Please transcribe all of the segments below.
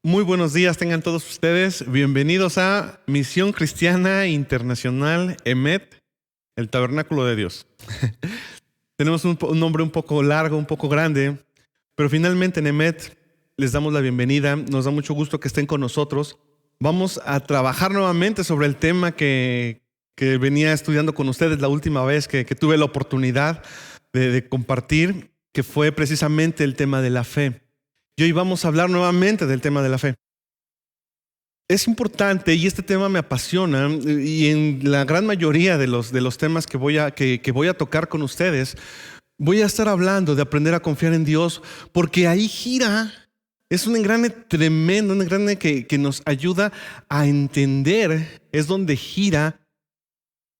Muy buenos días tengan todos ustedes. Bienvenidos a Misión Cristiana Internacional EMET, el Tabernáculo de Dios. Tenemos un nombre un poco largo, un poco grande, pero finalmente en EMET les damos la bienvenida. Nos da mucho gusto que estén con nosotros. Vamos a trabajar nuevamente sobre el tema que venía estudiando con ustedes la última vez que tuve la oportunidad de compartir, que fue precisamente el tema de la fe. Y hoy vamos a hablar nuevamente del tema de la fe. Es importante y este tema me apasiona, y en la gran mayoría de los temas que voy a tocar con ustedes, voy a estar hablando de aprender a confiar en Dios, porque ahí gira, es un engrane tremendo, un engrane que nos ayuda a entender, es donde gira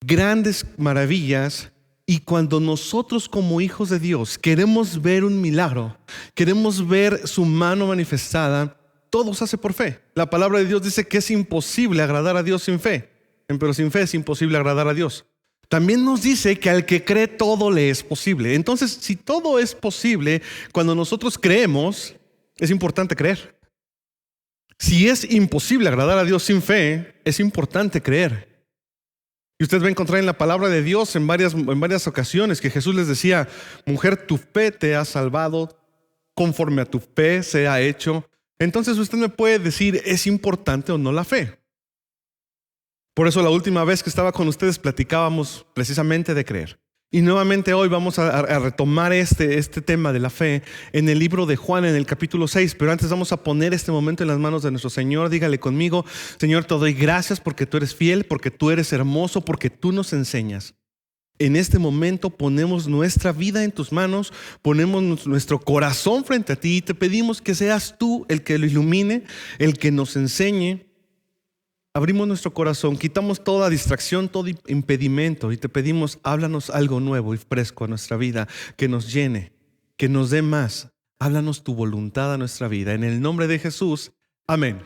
grandes maravillas. Y cuando nosotros como hijos de Dios queremos ver un milagro, queremos ver su mano manifestada, todo se hace por fe. La palabra de Dios dice que es imposible agradar a Dios sin fe, pero sin fe es imposible agradar a Dios. También nos dice que al que cree todo le es posible. Entonces, si todo es posible, cuando nosotros creemos, es importante creer. Si es imposible agradar a Dios sin fe, es importante creer. Y usted va a encontrar en la palabra de Dios en varias ocasiones que Jesús les decía: mujer, tu fe te ha salvado, conforme a tu fe se ha hecho. Entonces usted me puede decir, ¿es importante o no la fe? Por eso la última vez que estaba con ustedes platicábamos precisamente de creer. Y nuevamente hoy vamos a retomar este tema de la fe en el libro de Juan, en el capítulo 6. Pero antes vamos a poner este momento en las manos de nuestro Señor. Dígale conmigo: Señor, te doy gracias porque tú eres fiel, porque tú eres hermoso, porque tú nos enseñas. En este momento ponemos nuestra vida en tus manos, ponemos nuestro corazón frente a ti y te pedimos que seas tú el que lo ilumine, el que nos enseñe. Abrimos nuestro corazón, quitamos toda distracción, todo impedimento y te pedimos: háblanos algo nuevo y fresco a nuestra vida, que nos llene, que nos dé más. Háblanos tu voluntad a nuestra vida. En el nombre de Jesús, amén.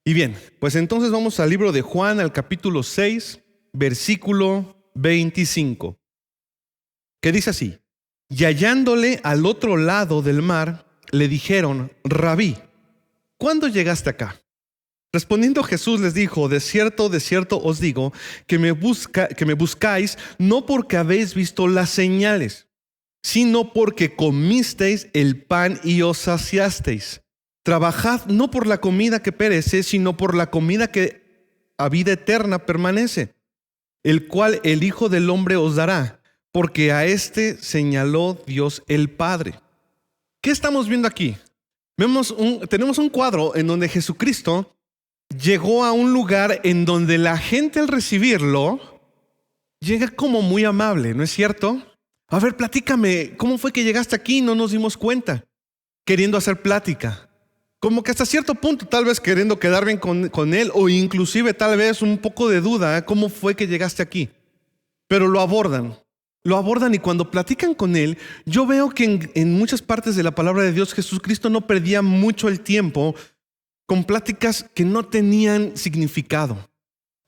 Y bien, pues entonces vamos al libro de Juan, al capítulo 6, versículo 25, que dice así: y hallándole al otro lado del mar, le dijeron: Rabí, ¿cuándo llegaste acá? Respondiendo Jesús les dijo: de cierto os digo, que me buscáis no porque habéis visto las señales, sino porque comisteis el pan y os saciasteis. Trabajad no por la comida que perece, sino por la comida que a vida eterna permanece, el cual el Hijo del Hombre os dará, porque a este señaló Dios el Padre. ¿Qué estamos viendo aquí? Tenemos un cuadro en donde Jesucristo llegó a un lugar en donde la gente, al recibirlo, llega como muy amable, ¿no es cierto? A ver, platícame, ¿cómo fue que llegaste aquí y no nos dimos cuenta? Queriendo hacer plática. Como que hasta cierto punto, tal vez queriendo quedar bien con él, o inclusive tal vez un poco de duda, ¿cómo fue que llegaste aquí? Pero lo abordan y cuando platican con él, yo veo que en muchas partes de la palabra de Dios, Jesucristo no perdía mucho el tiempo con pláticas que no tenían significado.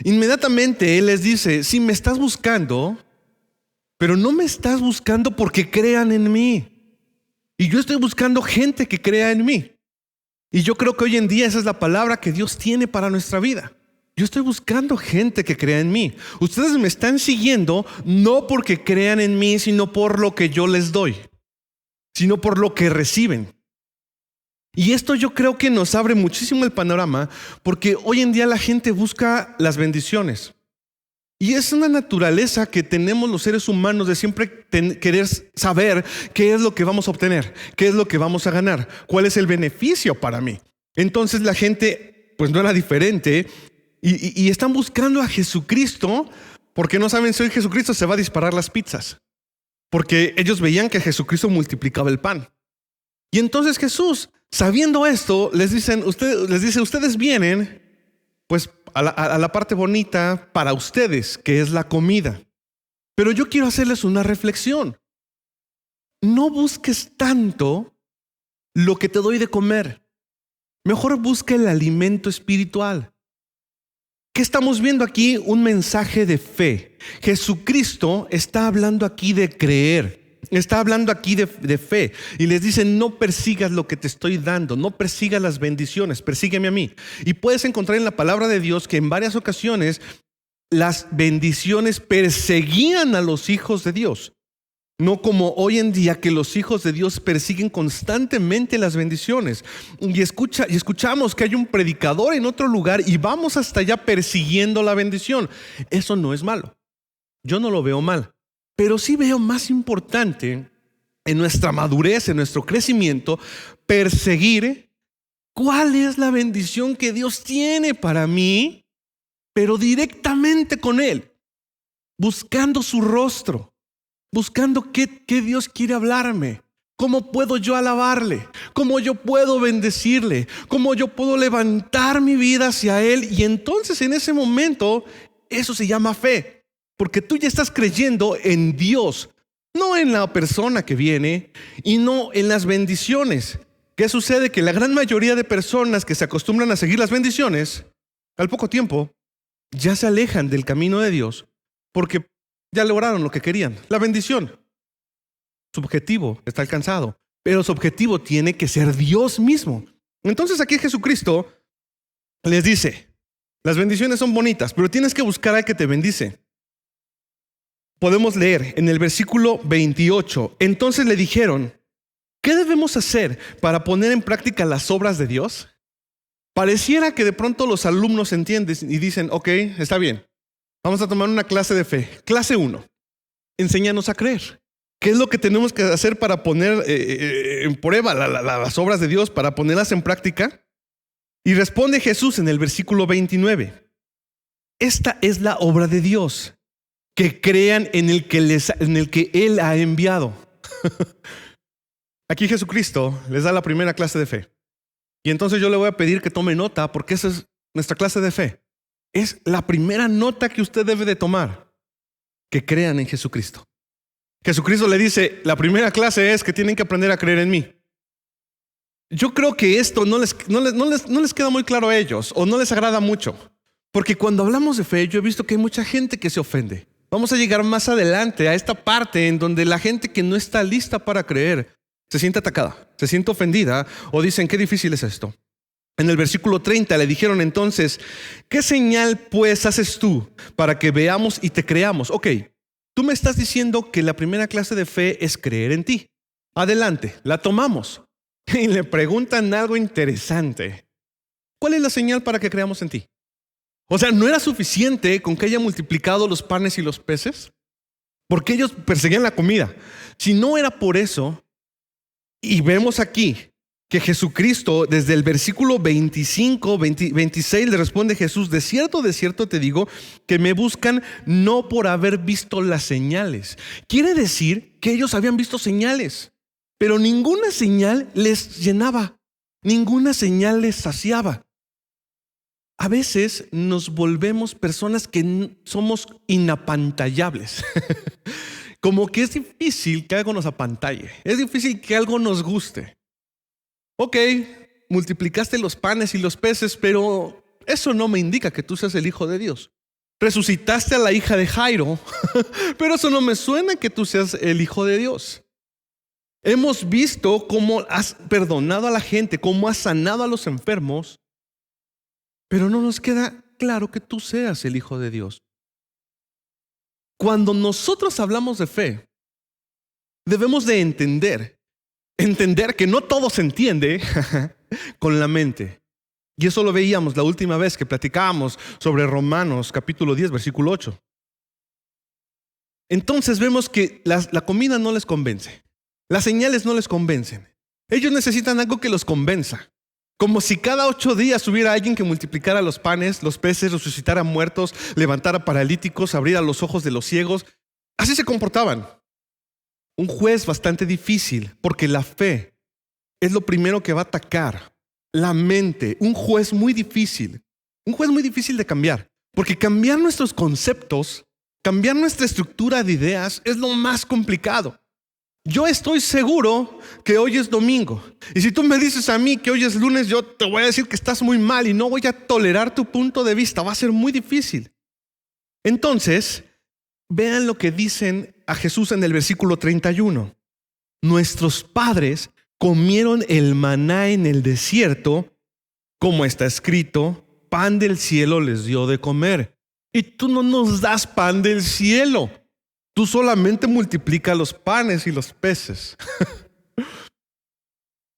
Inmediatamente Él les dice: si me estás buscando, pero no me estás buscando porque crean en mí. Y yo estoy buscando gente que crea en mí. Y yo creo que hoy en día esa es la palabra que Dios tiene para nuestra vida. Yo estoy buscando gente que crea en mí. Ustedes me están siguiendo no porque crean en mí, sino por lo que yo les doy, sino por lo que reciben. Y esto yo creo que nos abre muchísimo el panorama, porque hoy en día la gente busca las bendiciones. Y es una naturaleza que tenemos los seres humanos de siempre querer saber qué es lo que vamos a obtener, qué es lo que vamos a ganar, cuál es el beneficio para mí. Entonces la gente pues no era diferente y están buscando a Jesucristo porque no saben si hoy Jesucristo se va a disparar las pizzas. Porque ellos veían que Jesucristo multiplicaba el pan. Y entonces Jesús, sabiendo esto, les dice: ustedes vienen pues a la parte bonita para ustedes, que es la comida. Pero yo quiero hacerles una reflexión. No busques tanto lo que te doy de comer. Mejor busca el alimento espiritual. ¿Qué estamos viendo aquí? Un mensaje de fe. Jesucristo está hablando aquí de creer. Está hablando aquí de fe y les dice: no persigas lo que te estoy dando, no persigas las bendiciones, persígueme a mí. Y puedes encontrar en la palabra de Dios que en varias ocasiones las bendiciones perseguían a los hijos de Dios. No como hoy en día, que los hijos de Dios persiguen constantemente las bendiciones. Y escuchamos que hay un predicador en otro lugar y vamos hasta allá persiguiendo la bendición. Eso no es malo. Yo no lo veo mal. Pero sí veo más importante en nuestra madurez, en nuestro crecimiento, perseguir cuál es la bendición que Dios tiene para mí, pero directamente con Él, buscando su rostro, buscando qué Dios quiere hablarme, cómo puedo yo alabarle, cómo yo puedo bendecirle, cómo yo puedo levantar mi vida hacia Él. Y entonces en ese momento eso se llama fe. Porque tú ya estás creyendo en Dios, no en la persona que viene y no en las bendiciones. ¿Qué sucede? Que la gran mayoría de personas que se acostumbran a seguir las bendiciones, al poco tiempo, ya se alejan del camino de Dios porque ya lograron lo que querían. La bendición, su objetivo está alcanzado, pero su objetivo tiene que ser Dios mismo. Entonces aquí Jesucristo les dice: las bendiciones son bonitas, pero tienes que buscar al que te bendice. Podemos leer en el versículo 28. Entonces le dijeron: ¿qué debemos hacer para poner en práctica las obras de Dios? Pareciera que de pronto los alumnos entienden y dicen: ok, está bien, vamos a tomar una clase de fe. Clase 1, enséñanos a creer. ¿Qué es lo que tenemos que hacer para poner en prueba las obras de Dios, para ponerlas en práctica? Y responde Jesús en el versículo 29. Esta es la obra de Dios, que crean en el que Él ha enviado. Aquí Jesucristo les da la primera clase de fe. Y entonces yo le voy a pedir que tome nota, porque esa es nuestra clase de fe. Es la primera nota que usted debe de tomar: que crean en Jesucristo. Jesucristo le dice: la primera clase es que tienen que aprender a creer en mí. Yo creo que esto no les queda muy claro a ellos, o no les agrada mucho. Porque cuando hablamos de fe, yo he visto que hay mucha gente que se ofende. Vamos a llegar más adelante a esta parte en donde la gente que no está lista para creer se siente atacada, se siente ofendida, o dicen: qué difícil es esto. En el versículo 30 le dijeron entonces: ¿qué señal pues haces tú para que veamos y te creamos? Ok, tú me estás diciendo que la primera clase de fe es creer en ti. Adelante, la tomamos. Y le preguntan algo interesante: ¿cuál es la señal para que creamos en ti? O sea, ¿no era suficiente con que haya multiplicado los panes y los peces? Porque ellos perseguían la comida. Si no era por eso, y vemos aquí que Jesucristo, desde el versículo 26 le responde Jesús: de cierto te digo que me buscan no por haber visto las señales. Quiere decir que ellos habían visto señales, pero ninguna señal les llenaba, ninguna señal les saciaba. A veces nos volvemos personas que somos inapantallables. Como que es difícil que algo nos apantalle, es difícil que algo nos guste. Ok, multiplicaste los panes y los peces, pero eso no me indica que tú seas el Hijo de Dios. Resucitaste a la hija de Jairo, pero eso no me suena que tú seas el Hijo de Dios. Hemos visto cómo has perdonado a la gente, cómo has sanado a los enfermos, pero no nos queda claro que tú seas el Hijo de Dios. Cuando nosotros hablamos de fe, debemos de entender que no todo se entiende con la mente. Y eso lo veíamos la última vez que platicábamos sobre Romanos capítulo 10, versículo 8. Entonces vemos que la comida no les convence, las señales no les convencen. Ellos necesitan algo que los convenza. Como si cada 8 días hubiera alguien que multiplicara los panes, los peces, resucitara muertos, levantara paralíticos, abriera los ojos de los ciegos. Así se comportaban. Un juez bastante difícil, porque la fe es lo primero que va a atacar la mente. Un juez muy difícil de cambiar. Porque cambiar nuestros conceptos, cambiar nuestra estructura de ideas es lo más complicado. Yo estoy seguro que hoy es domingo. Y si tú me dices a mí que hoy es lunes, yo te voy a decir que estás muy mal y no voy a tolerar tu punto de vista. Va a ser muy difícil. Entonces, vean lo que dicen a Jesús en el versículo 31. Nuestros padres comieron el maná en el desierto, como está escrito, pan del cielo les dio de comer. Y tú no nos das pan del cielo. Tú solamente multiplicas los panes y los peces.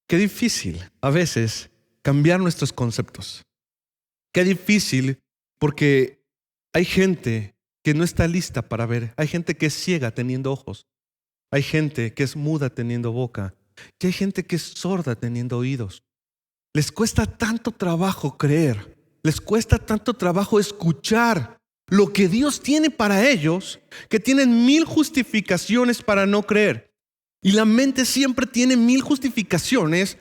Qué difícil a veces cambiar nuestros conceptos. Qué difícil porque hay gente que no está lista para ver. Hay gente que es ciega teniendo ojos. Hay gente que es muda teniendo boca. Y hay gente que es sorda teniendo oídos. Les cuesta tanto trabajo creer. Les cuesta tanto trabajo escuchar lo que Dios tiene para ellos, que tienen 1000 justificaciones para no creer. Y la mente siempre tiene 1000 justificaciones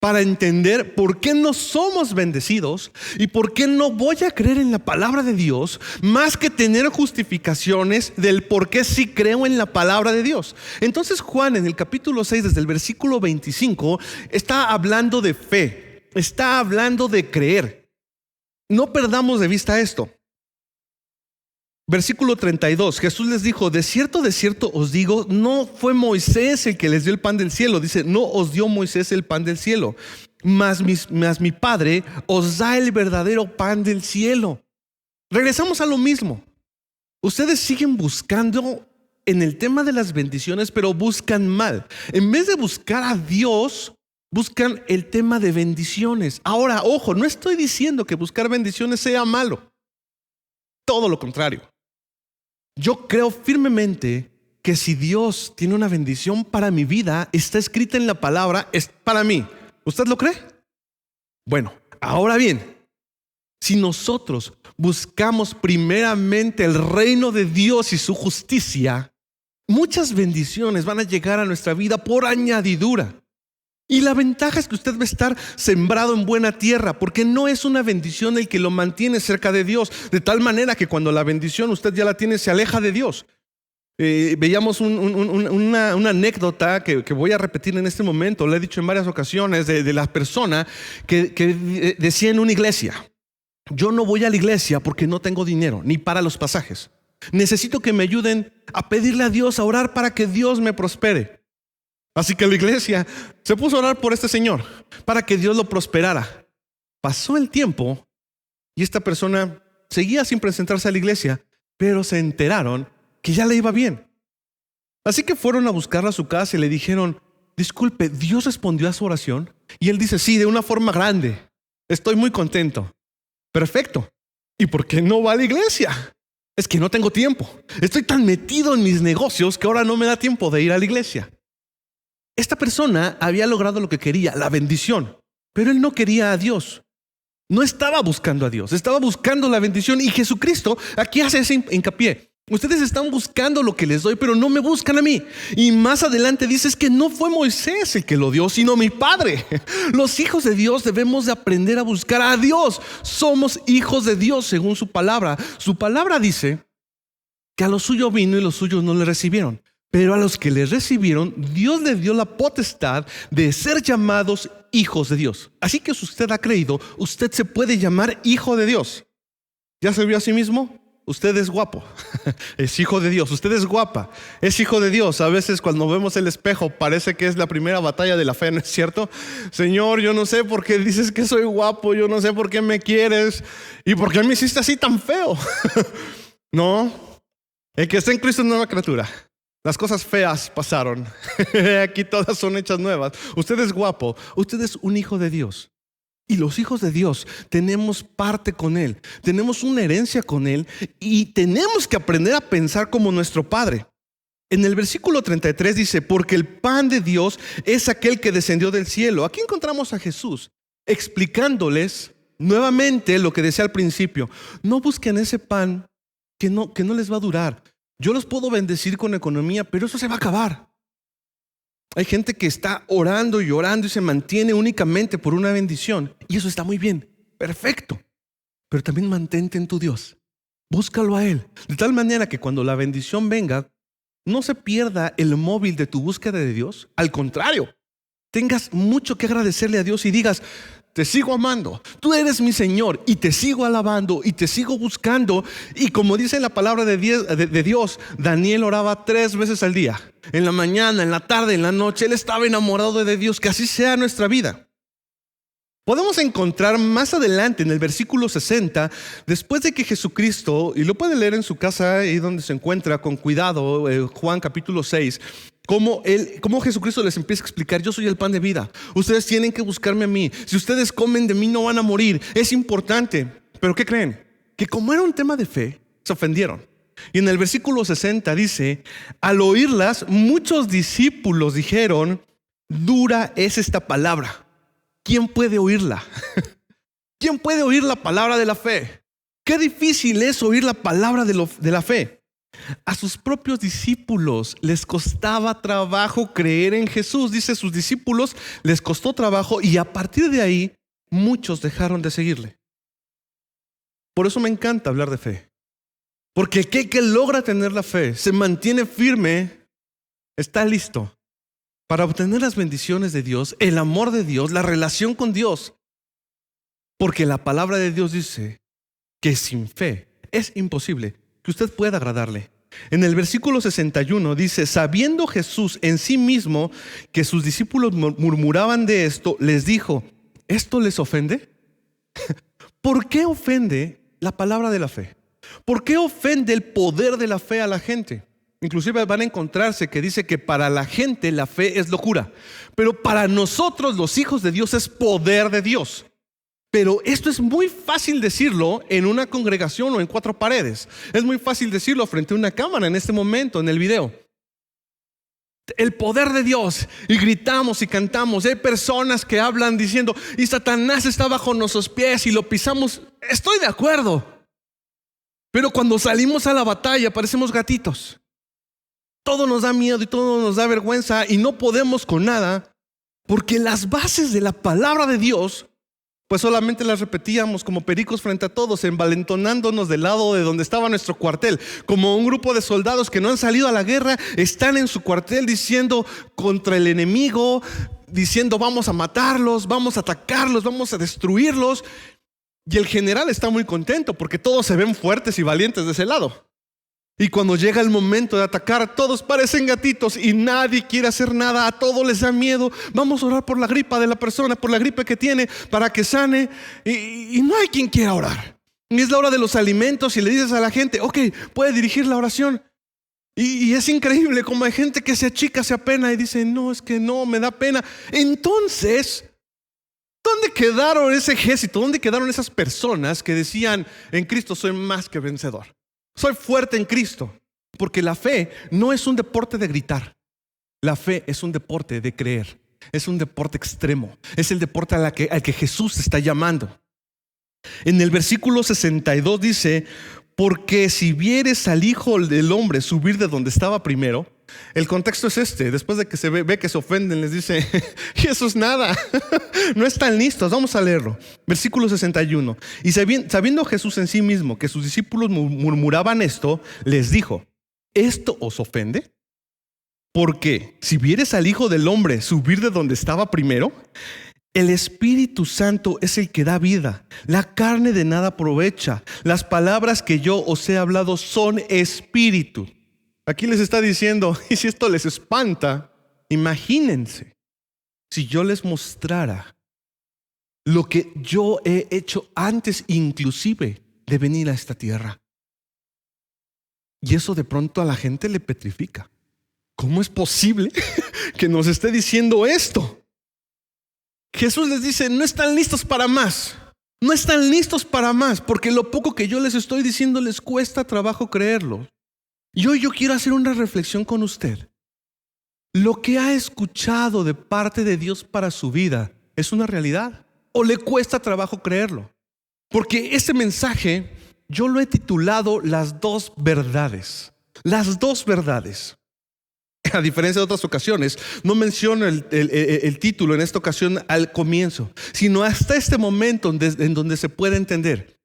para entender por qué no somos bendecidos y por qué no voy a creer en la palabra de Dios, más que tener justificaciones del por qué sí creo en la palabra de Dios. Entonces Juan en el capítulo 6, desde el versículo 25, está hablando de fe, está hablando de creer. No perdamos de vista esto. Versículo 32, Jesús les dijo, de cierto os digo, no fue Moisés el que les dio el pan del cielo. Dice, no os dio Moisés el pan del cielo, mas mi Padre os da el verdadero pan del cielo. Regresamos a lo mismo. Ustedes siguen buscando en el tema de las bendiciones, pero buscan mal. En vez de buscar a Dios, buscan el tema de bendiciones. Ahora, ojo, no estoy diciendo que buscar bendiciones sea malo. Todo lo contrario. Yo creo firmemente que si Dios tiene una bendición para mi vida, está escrita en la palabra, es para mí. ¿Usted lo cree? Bueno, ahora bien, si nosotros buscamos primeramente el reino de Dios y su justicia, muchas bendiciones van a llegar a nuestra vida por añadidura. Y la ventaja es que usted va a estar sembrado en buena tierra, porque no es una bendición el que lo mantiene cerca de Dios, de tal manera que cuando la bendición usted ya la tiene, se aleja de Dios. Veíamos una anécdota que voy a repetir en este momento, lo he dicho en varias ocasiones, de la persona que decía en una iglesia, yo no voy a la iglesia porque no tengo dinero, ni para los pasajes. Necesito que me ayuden a pedirle a Dios, a orar para que Dios me prospere. Así que la iglesia se puso a orar por este señor para que Dios lo prosperara. Pasó el tiempo y esta persona seguía sin presentarse a la iglesia, pero se enteraron que ya le iba bien. Así que fueron a buscarla a su casa y le dijeron, disculpe, ¿Dios respondió a su oración? Y él dice, sí, de una forma grande. Estoy muy contento. Perfecto. ¿Y por qué no va a la iglesia? Es que no tengo tiempo. Estoy tan metido en mis negocios que ahora no me da tiempo de ir a la iglesia. Esta persona había logrado lo que quería, la bendición, pero él no quería a Dios. No estaba buscando a Dios, estaba buscando la bendición. Y Jesucristo aquí hace ese hincapié. Ustedes están buscando lo que les doy, pero no me buscan a mí. Y más adelante dice, es que no fue Moisés el que lo dio, sino mi Padre. Los hijos de Dios debemos de aprender a buscar a Dios. Somos hijos de Dios según su palabra. Su palabra dice que a lo suyo vino y los suyos no le recibieron. Pero a los que le recibieron, Dios les dio la potestad de ser llamados hijos de Dios. Así que si usted ha creído, usted se puede llamar hijo de Dios. ¿Ya se vio a sí mismo? Usted es guapo, es hijo de Dios. Usted es guapa, es hijo de Dios. A veces cuando vemos el espejo parece que es la primera batalla de la fe, ¿no es cierto? Señor, yo no sé por qué dices que soy guapo, yo no sé por qué me quieres y por qué me hiciste así tan feo. No, el que está en Cristo es nueva criatura. Las cosas feas pasaron. Aquí todas son hechas nuevas. Usted es guapo. Usted es un hijo de Dios. Y los hijos de Dios tenemos parte con Él. Tenemos una herencia con Él. Y tenemos que aprender a pensar como nuestro Padre. En el versículo 33 dice, porque el pan de Dios es aquel que descendió del cielo. Aquí encontramos a Jesús explicándoles nuevamente lo que decía al principio. No busquen ese pan que no les va a durar. Yo los puedo bendecir con economía, pero eso se va a acabar. Hay gente que está orando y orando y se mantiene únicamente por una bendición. Y eso está muy bien, perfecto. Pero también mantente en tu Dios. Búscalo a Él. De tal manera que cuando la bendición venga, no se pierda el móvil de tu búsqueda de Dios. Al contrario, tengas mucho que agradecerle a Dios y digas: te sigo amando, tú eres mi Señor y te sigo alabando y te sigo buscando. Y como dice la palabra de Dios, Daniel oraba 3 veces al día, en la mañana, en la tarde, en la noche. Él estaba enamorado de Dios. Que así sea nuestra vida. Podemos encontrar más adelante en el versículo 60, después de que Jesucristo, y lo pueden leer en su casa ahí donde se encuentra con cuidado, Juan capítulo 6, cómo Jesucristo les empieza a explicar: yo soy el pan de vida, ustedes tienen que buscarme a mí, si ustedes comen de mí no van a morir, es importante. Pero ¿qué creen? Que como era un tema de fe, se ofendieron. Y en el versículo 60 dice: al oírlas, muchos discípulos dijeron: dura es esta palabra, ¿quién puede oírla? ¿Quién puede oír la palabra de la fe? Qué difícil es oír la palabra de la fe. A sus propios discípulos les costaba trabajo creer en Jesús. Dice, sus discípulos les costó trabajo, y a partir de ahí muchos dejaron de seguirle. Por eso me encanta hablar de fe, porque el que logra tener la fe, se mantiene firme, está listo para obtener las bendiciones de Dios, el amor de Dios, la relación con Dios. Porque la palabra de Dios dice que sin fe es imposible que usted pueda agradarle. En el versículo 61 dice: sabiendo Jesús en sí mismo que sus discípulos murmuraban de esto, les dijo: ¿esto les ofende? ¿Por qué ofende la palabra de la fe? ¿Por qué ofende el poder de la fe a la gente? Inclusive van a encontrarse que dice que para la gente la fe es locura, pero para nosotros los hijos de Dios es poder de Dios. Pero esto es muy fácil decirlo en una congregación o en 4 paredes. Es muy fácil decirlo frente a una cámara en este momento, en el video. El poder de Dios, y gritamos y cantamos. Hay personas que hablan diciendo: y Satanás está bajo nuestros pies y lo pisamos. Estoy de acuerdo. Pero cuando salimos a la batalla parecemos gatitos. Todo nos da miedo y todo nos da vergüenza, y no podemos con nada, porque las bases de la palabra de Dios pues solamente las repetíamos como pericos frente a todos, envalentonándonos del lado de donde estaba nuestro cuartel. Como un grupo de soldados que no han salido a la guerra, están en su cuartel diciendo contra el enemigo, diciendo: vamos a matarlos, vamos a atacarlos, vamos a destruirlos. Y el general está muy contento porque todos se ven fuertes y valientes de ese lado. Y cuando llega el momento de atacar, todos parecen gatitos y nadie quiere hacer nada. A todos les da miedo. Vamos a orar por la gripa de la persona, por la gripe que tiene, para que sane. Y no hay quien quiera orar. Y es la hora de los alimentos y le dices a la gente: ok, puede dirigir la oración. Y es increíble como hay gente que se achica, se apena y dice: no, es que no, me da pena. Entonces, ¿dónde quedaron ese ejército? ¿Dónde quedaron esas personas que decían: en Cristo soy más que vencedor? Soy fuerte en Cristo. Porque la fe no es un deporte de gritar. La fe es un deporte de creer. Es un deporte extremo. Es el deporte al que Jesús está llamando. En el versículo 62 dice: porque si vieres al Hijo del Hombre subir de donde estaba primero. El contexto es este: después de que se ve que se ofenden, les dice: y eso es nada, no están listos. Vamos a leerlo. Versículo 61. Y sabiendo Jesús en sí mismo que sus discípulos murmuraban esto, les dijo: ¿esto os ofende? Porque si vieres al Hijo del Hombre subir de donde estaba primero, el Espíritu Santo es el que da vida. La carne de nada aprovecha. Las palabras que yo os he hablado son espíritu. Aquí les está diciendo: y si esto les espanta, imagínense si yo les mostrara lo que yo he hecho antes inclusive de venir a esta tierra. Y eso de pronto a la gente le petrifica. ¿Cómo es posible que nos esté diciendo esto? Jesús les dice: no están listos para más. No están listos para más, porque lo poco que yo les estoy diciendo les cuesta trabajo creerlo. Y hoy yo quiero hacer una reflexión con usted. ¿Lo que ha escuchado de parte de Dios para su vida es una realidad? ¿O le cuesta trabajo creerlo? Porque este mensaje yo lo he titulado Las dos verdades. Las dos verdades. A diferencia de otras ocasiones, no menciono el título en esta ocasión al comienzo, sino hasta este momento en donde se puede entender.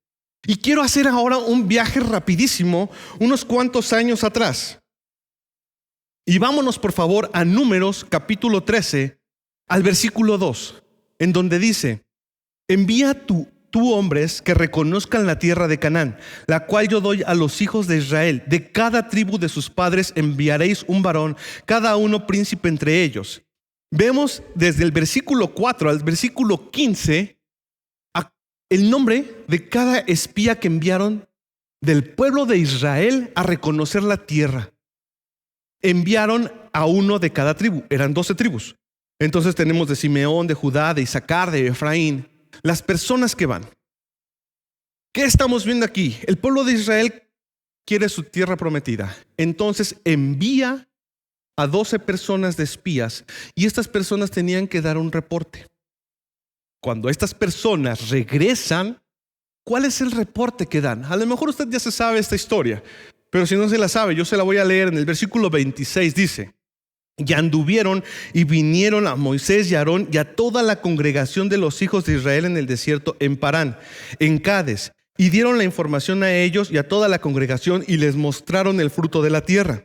Y quiero hacer ahora un viaje rapidísimo, unos cuantos años atrás. Y vámonos por favor a Números capítulo 13, al versículo 2, en donde dice: envía tú hombres que reconozcan la tierra de Canaán, la cual yo doy a los hijos de Israel. De cada tribu de sus padres enviaréis un varón, cada uno príncipe entre ellos. Vemos desde el versículo 4 al versículo 15 el nombre de cada espía que enviaron del pueblo de Israel a reconocer la tierra. Enviaron a uno de cada tribu, eran 12 tribus. Entonces tenemos de Simeón, de Judá, de Isaacar, de Efraín, las personas que van. ¿Qué estamos viendo aquí? El pueblo de Israel quiere su tierra prometida. Entonces envía a 12 personas de espías y estas personas tenían que dar un reporte. Cuando estas personas regresan, ¿cuál es el reporte que dan? A lo mejor usted ya se sabe esta historia, pero si no se la sabe, yo se la voy a leer. En el versículo 26 dice: y anduvieron y vinieron a Moisés y a Aarón y a toda la congregación de los hijos de Israel en el desierto, en Parán, en Cades, y dieron la información a ellos y a toda la congregación y les mostraron el fruto de la tierra.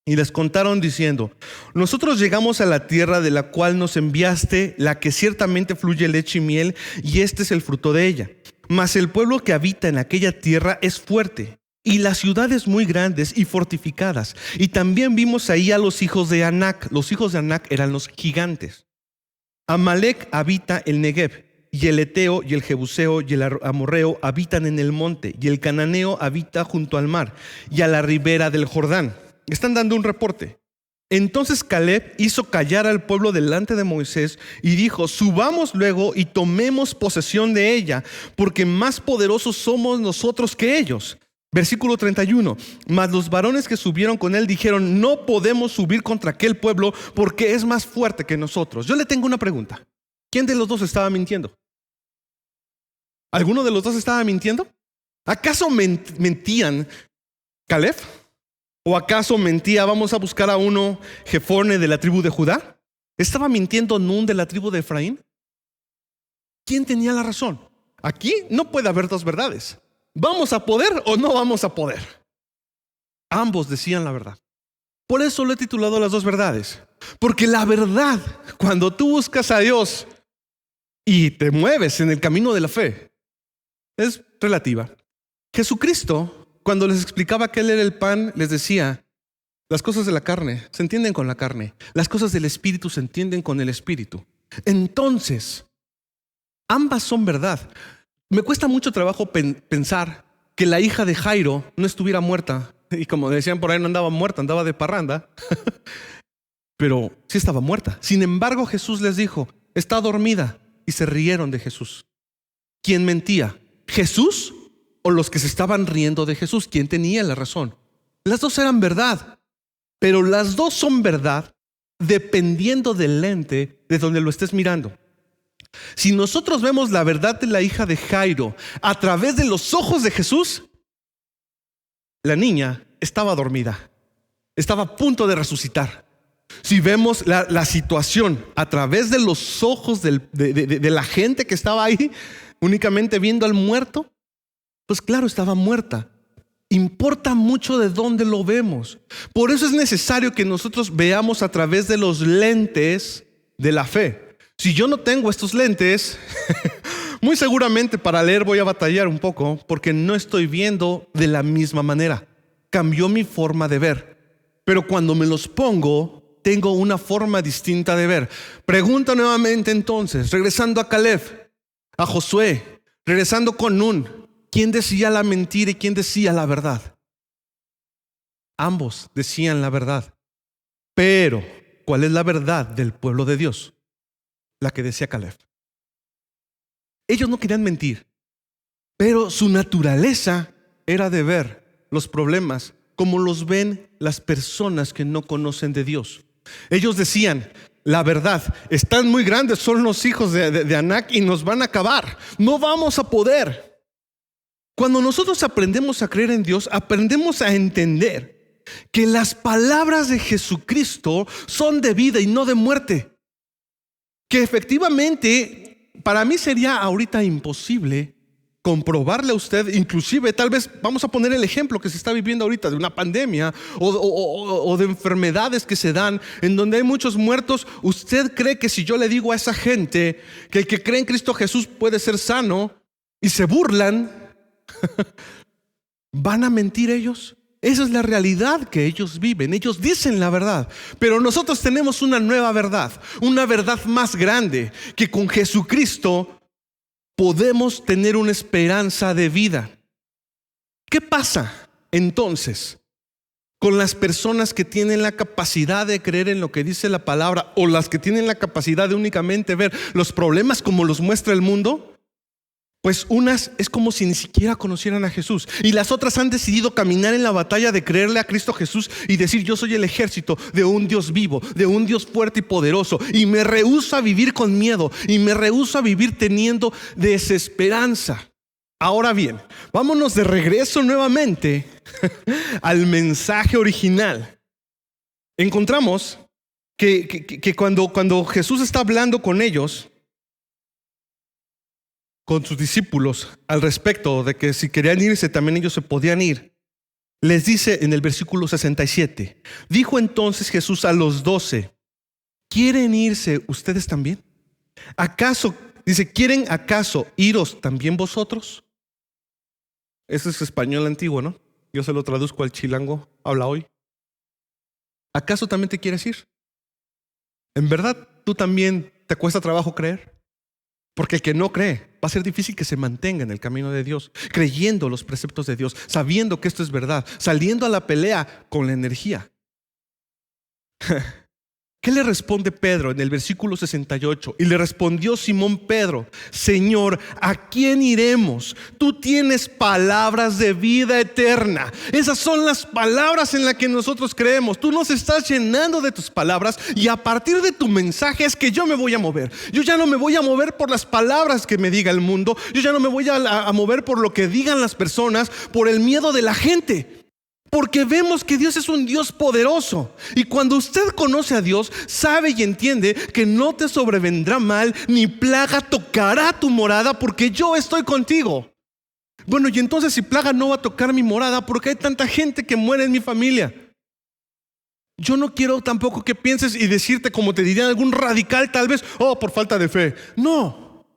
Y les contaron diciendo: nosotros llegamos a la tierra de la cual nos enviaste, la que ciertamente fluye leche y miel, y este es el fruto de ella. Mas el pueblo que habita en aquella tierra es fuerte, y las ciudades muy grandes y fortificadas. Y también vimos ahí a los hijos de Anac. Los hijos de Anac eran los gigantes. Amalec habita el Negev, y el Eteo y el Jebuseo y el Amorreo habitan en el monte, y el Cananeo habita junto al mar y a la ribera del Jordán. Están dando un reporte. Entonces Caleb hizo callar al pueblo delante de Moisés y dijo: subamos luego y tomemos posesión de ella, porque más poderosos somos nosotros que ellos. Versículo 31. Mas los varones que subieron con él dijeron: no podemos subir contra aquel pueblo, porque es más fuerte que nosotros. Yo le tengo una pregunta. ¿Quién de los dos estaba mintiendo? ¿Alguno de los dos estaba mintiendo? ¿Acaso mentían Caleb? ¿O acaso mentía: vamos a buscar a uno, Jefone, de la tribu de Judá? ¿Estaba mintiendo Nun, de la tribu de Efraín? ¿Quién tenía la razón? Aquí no puede haber dos verdades. ¿Vamos a poder o no vamos a poder? Ambos decían la verdad. Por eso lo he titulado Las dos verdades. Porque la verdad, cuando tú buscas a Dios y te mueves en el camino de la fe, es relativa. Jesucristo, cuando les explicaba que Él era el pan, les decía: las cosas de la carne se entienden con la carne, las cosas del Espíritu se entienden con el Espíritu. Entonces, ambas son verdad. Me cuesta mucho trabajo pensar que la hija de Jairo no estuviera muerta. Y como decían por ahí, no andaba muerta, andaba de parranda. Pero sí estaba muerta. Sin embargo, Jesús les dijo: está dormida. Y se rieron de Jesús. ¿Quién mentía? ¿Jesús o los que se estaban riendo de Jesús? ¿Quién tenía la razón? Las dos eran verdad, pero las dos son verdad dependiendo del lente de donde lo estés mirando. Si nosotros vemos la verdad de la hija de Jairo a través de los ojos de Jesús, la niña estaba dormida, estaba a punto de resucitar. Si vemos la situación a través de los ojos de la gente que estaba ahí, únicamente viendo al muerto, pues claro, estaba muerta. Importa mucho de dónde lo vemos. Por eso es necesario que nosotros veamos a través de los lentes de la fe. Si yo no tengo estos lentes, muy seguramente para leer voy a batallar un poco, porque no estoy viendo de la misma manera. Cambió mi forma de ver. Pero cuando me los pongo, tengo una forma distinta de ver. Pregunta nuevamente entonces, regresando a Caleb, a Josué, regresando con Nun: ¿quién decía la mentira y quién decía la verdad? Ambos decían la verdad. Pero, ¿cuál es la verdad del pueblo de Dios? La que decía Caleb. Ellos no querían mentir, pero su naturaleza era de ver los problemas como los ven las personas que no conocen de Dios. Ellos decían: la verdad, están muy grandes, son los hijos de Anac y nos van a acabar. No vamos a poder. Cuando nosotros aprendemos a creer en Dios, aprendemos a entender que las palabras de Jesucristo son de vida y no de muerte. Que efectivamente, para mí sería ahorita imposible comprobarle a usted, inclusive tal vez vamos a poner el ejemplo que se está viviendo ahorita de una pandemia o de enfermedades que se dan en donde hay muchos muertos. ¿Usted cree que si yo le digo a esa gente que el que cree en Cristo Jesús puede ser sano y se burlan, van a mentir ellos? Esa es la realidad que ellos viven. Ellos dicen la verdad, pero nosotros tenemos una nueva verdad, una verdad más grande, que con Jesucristo podemos tener una esperanza de vida. ¿Qué pasa entonces con las personas que tienen la capacidad de creer en lo que dice la palabra, o las que tienen la capacidad de únicamente ver los problemas como los muestra el mundo? Pues unas es como si ni siquiera conocieran a Jesús, y las otras han decidido caminar en la batalla de creerle a Cristo Jesús y decir: yo soy el ejército de un Dios vivo, de un Dios fuerte y poderoso, y me rehúso a vivir con miedo, y me rehúso a vivir teniendo desesperanza. Ahora bien, vámonos de regreso nuevamente al mensaje original. Encontramos que cuando Jesús está hablando con ellos, con sus discípulos, al respecto de que si querían irse también ellos se podían ir, les dice en el versículo 67: dijo entonces Jesús a los 12: ¿quieren irse ustedes también? ¿Acaso, dice, quieren acaso iros también vosotros? Ese es español antiguo, ¿no? Yo se lo traduzco al chilango, habla hoy. ¿Acaso también te quieres ir? ¿En verdad tú también te cuesta trabajo creer? Porque el que no cree, va a ser difícil que se mantenga en el camino de Dios, creyendo los preceptos de Dios, sabiendo que esto es verdad, saliendo a la pelea con la energía. ¿Qué le responde Pedro en el versículo 68? Y le respondió Simón Pedro: Señor, ¿a quién iremos? Tú tienes palabras de vida eterna. Esas son las palabras en las que nosotros creemos. Tú nos estás llenando de tus palabras, y a partir de tu mensaje es que yo me voy a mover. Yo ya no me voy a mover por las palabras que me diga el mundo. Yo ya no me voy a mover por lo que digan las personas, por el miedo de la gente. Porque vemos que Dios es un Dios poderoso. Y cuando usted conoce a Dios, sabe y entiende que no te sobrevendrá mal, ni plaga tocará tu morada, porque yo estoy contigo. Bueno, y entonces si plaga no va a tocar mi morada, ¿por qué hay tanta gente que muere en mi familia? Yo no quiero tampoco que pienses y decirte, como te diría algún radical tal vez: oh, por falta de fe. No.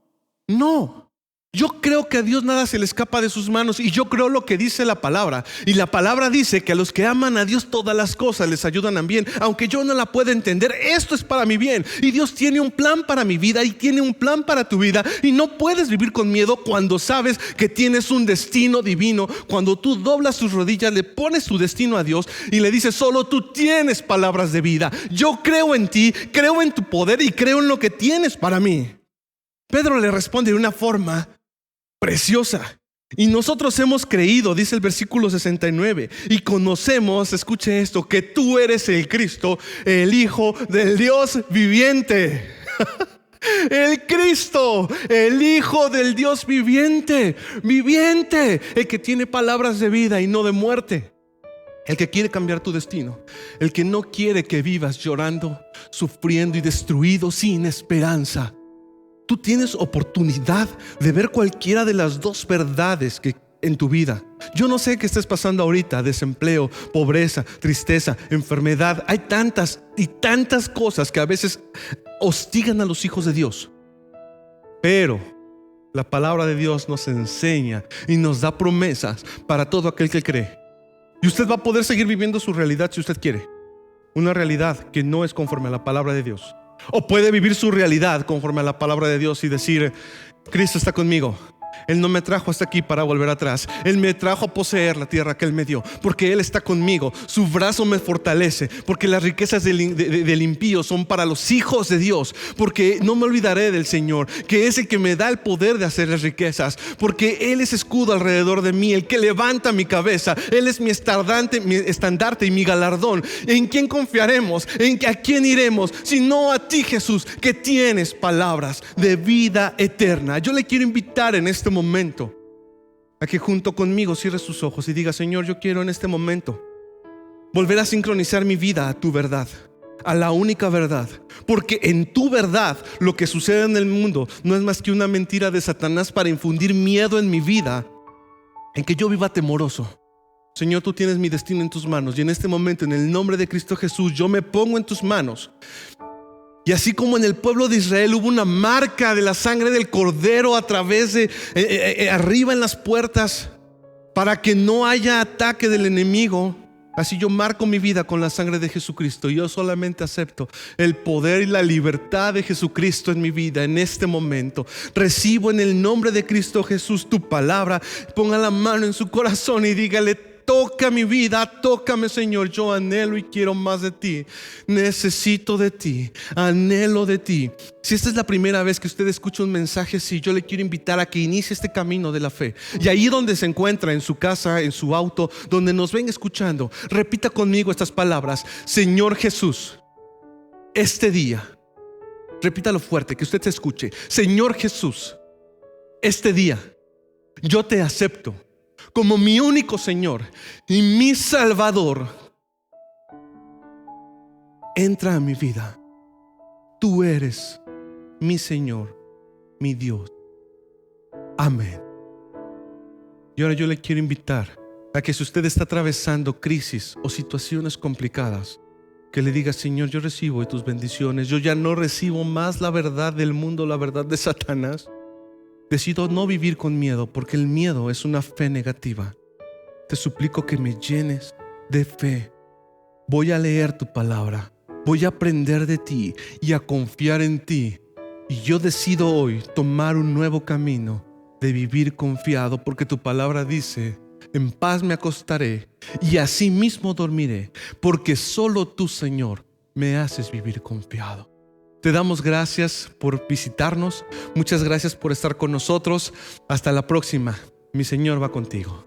Yo creo que a Dios nada se le escapa de sus manos, y yo creo lo que dice la palabra. Y la palabra dice que a los que aman a Dios todas las cosas les ayudan a bien. Aunque yo no la pueda entender, esto es para mi bien. Y Dios tiene un plan para mi vida y tiene un plan para tu vida. Y no puedes vivir con miedo cuando sabes que tienes un destino divino. Cuando tú doblas tus rodillas, le pones tu destino a Dios y le dices: solo tú tienes palabras de vida. Yo creo en ti, creo en tu poder y creo en lo que tienes para mí. Pedro le responde de una forma preciosa: y nosotros hemos creído, dice el versículo 69, y conocemos, escuche esto, que tú eres el Cristo, el Hijo del Dios viviente. El Cristo, el Hijo del Dios viviente, el que tiene palabras de vida y no de muerte, el que quiere cambiar tu destino, el que no quiere que vivas llorando, sufriendo y destruido sin esperanza. Tú tienes oportunidad de ver cualquiera de las dos verdades que en tu vida. Yo no sé qué estés pasando ahorita: desempleo, pobreza, tristeza, enfermedad. Hay tantas y tantas cosas que a veces hostigan a los hijos de Dios. Pero la palabra de Dios nos enseña y nos da promesas para todo aquel que cree. Y usted va a poder seguir viviendo su realidad si usted quiere. Una realidad que no es conforme a la palabra de Dios. O puede vivir su realidad conforme a la palabra de Dios y decir: Cristo está conmigo. Él no me trajo hasta aquí para volver atrás. Él me trajo a poseer la tierra que Él me dio, porque Él está conmigo. Su brazo me fortalece, porque las riquezas del impío son para los hijos de Dios. Porque no me olvidaré del Señor, que es el que me da el poder de hacer las riquezas. Porque Él es escudo alrededor de mí, el que levanta mi cabeza. Él es mi estandarte y mi galardón. ¿En quién confiaremos? ¿A quién iremos? Sino a ti, Jesús, que tienes palabras de vida eterna. Yo le quiero invitar en este momento a que junto conmigo cierre sus ojos y diga: Señor, yo quiero en este momento volver a sincronizar mi vida a tu verdad. a la única verdad. Porque en tu verdad lo que sucede en el mundo no es más que una mentira de Satanás para infundir miedo en mi vida, en que yo viva temoroso. Señor, tú tienes mi destino en tus manos, y en este momento, en el nombre de Cristo Jesús, yo me pongo en tus manos. Y así como en el pueblo de Israel hubo una marca de la sangre del Cordero a través de arriba en las puertas, para que no haya ataque del enemigo, así yo marco mi vida con la sangre de Jesucristo. Yo solamente acepto el poder y la libertad de Jesucristo en mi vida en este momento. Recibo en el nombre de Cristo Jesús tu palabra. Ponga la mano en su corazón y dígale: toca mi vida, tócame, Señor. Yo anhelo y quiero más de ti. Necesito de ti, anhelo de ti. Si esta es la primera vez que usted escucha un mensaje así, yo le quiero invitar a que inicie este camino de la fe. Y ahí donde se encuentra, en su casa, en su auto, donde nos ven escuchando, repita conmigo estas palabras: Señor Jesús, este día, repítalo fuerte, que usted se escuche. Señor Jesús, este día yo te acepto como mi único Señor y mi Salvador. Entra a mi vida. Tú eres mi Señor, mi Dios. Amén. Y ahora yo le quiero invitar a que si usted está atravesando crisis o situaciones complicadas, que le diga: Señor, yo recibo de tus bendiciones. Yo ya no recibo más la verdad del mundo, la verdad de Satanás. Decido no vivir con miedo, porque el miedo es una fe negativa. Te suplico que me llenes de fe. Voy a leer tu palabra, voy a aprender de ti y a confiar en ti. Y yo decido hoy tomar un nuevo camino de vivir confiado, porque tu palabra dice: en paz me acostaré y así mismo dormiré, porque solo tú, Señor, me haces vivir confiado. Te damos gracias por visitarnos. Muchas gracias por estar con nosotros. Hasta la próxima. Mi Señor va contigo.